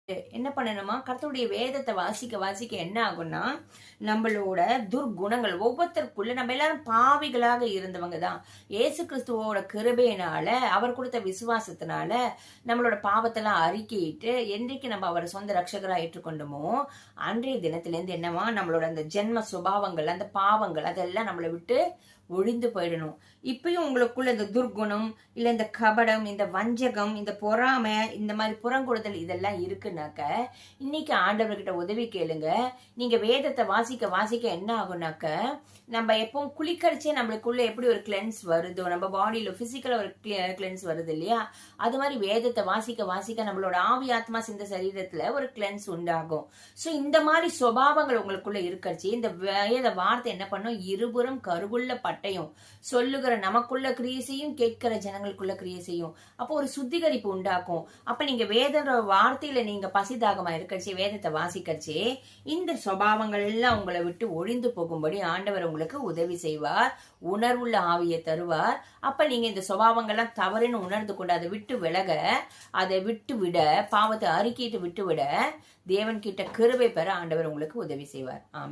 என்ன பண்ணணுமா, கர்த்தருடைய வேதத்தை வாசிக்க வாசிக்க என்ன ஆகும்னா, நம்மளோட துர்குணங்கள் ஒவ்வொருத்தருக்குள்ள நம்ம எல்லாரும் பாவிகளாக இருந்தவங்க தான். இயேசு கிறிஸ்துவோட கிருபையினால, அவர் கொடுத்த விசுவாசத்தினால நம்மளோட பாவத்தெல்லாம் அறிக்கையிட்டு என்றைக்கு நம்ம அவரை சொந்த ரட்சகரா ஏற்றுக்கொண்டோமோ அன்றைய தினத்திலேருந்து என்னவா, நம்மளோட அந்த ஜென்ம சுபாவங்கள், அந்த பாவங்கள் அதெல்லாம் நம்மளை விட்டு ஒழிந்து போயிடணும். இப்பயும் உங்களுக்குள்ள இந்த துர்குணம், இல்ல இந்த கபடம், இந்த வஞ்சகம், இந்த பொறாமை, இந்த மாதிரி புறங்கொடுதல் இதெல்லாம் இருக்குனாக்க இன்னைக்கு ஆண்டவர்கிட்ட உதவி கேளுங்க. நீங்க வேதத்தை வாசிக்க வாசிக்க என்ன ஆகும்னாக்க, நம்ம எப்பவும் குளிக்கரிச்சே நம்மளுக்குள்ள எப்படி ஒரு கிளென்ஸ் வருதோ, நம்ம பாடியில பிசிக்கலா ஒரு கிளென்ஸ் வருது இல்லையா, அது மாதிரி வேதத்தை வாசிக்க வாசிக்க நம்மளோட ஆவி ஆத்மா சிந்த சரீரத்துல ஒரு கிளென்ஸ் உண்டாகும். சோ இந்த மாதிரி சுபாவங்கள் உங்களுக்குள்ள இருக்கச்சு இந்த வேத வார்த்தை என்ன பண்ணும், இருபுறம் கருகுள்ள பட்டயம் சொல்லுகிற நமக்குள்ள கிரியை செய்யும், கேட்கிற ஜனங்களுக்குள்ள கிரியை செய்யும். அப்போ ஒரு சுத்திகரிப்பு உண்டாக்கும். அப்ப நீங்க வேத வார்த்தையில நீங்க பசிதாகமா இருக்கச்சு, வேதத்தை வாசிக்கச்சு இந்த சுபாவங்கள் எல்லாம் உங்களை விட்டு ஒழிந்து போகும்படி ஆண்டவர் உங்களுக்கு உதவி செய்வார், உணர்வுள்ள ஆவியை தருவார். அப்ப நீங்க இந்த சுபாவங்கள்லாம் தவறுன்னு உணர்ந்து கொண்டு அதை விட்டு விலக, அதை விட்டு விட, பாவத்தை அறிக்கையிட்டு விட்டு விட தேவன் கிட்ட கிருபை பெற ஆண்டவர் உங்களுக்கு உதவி செய்வார். ஆமென்.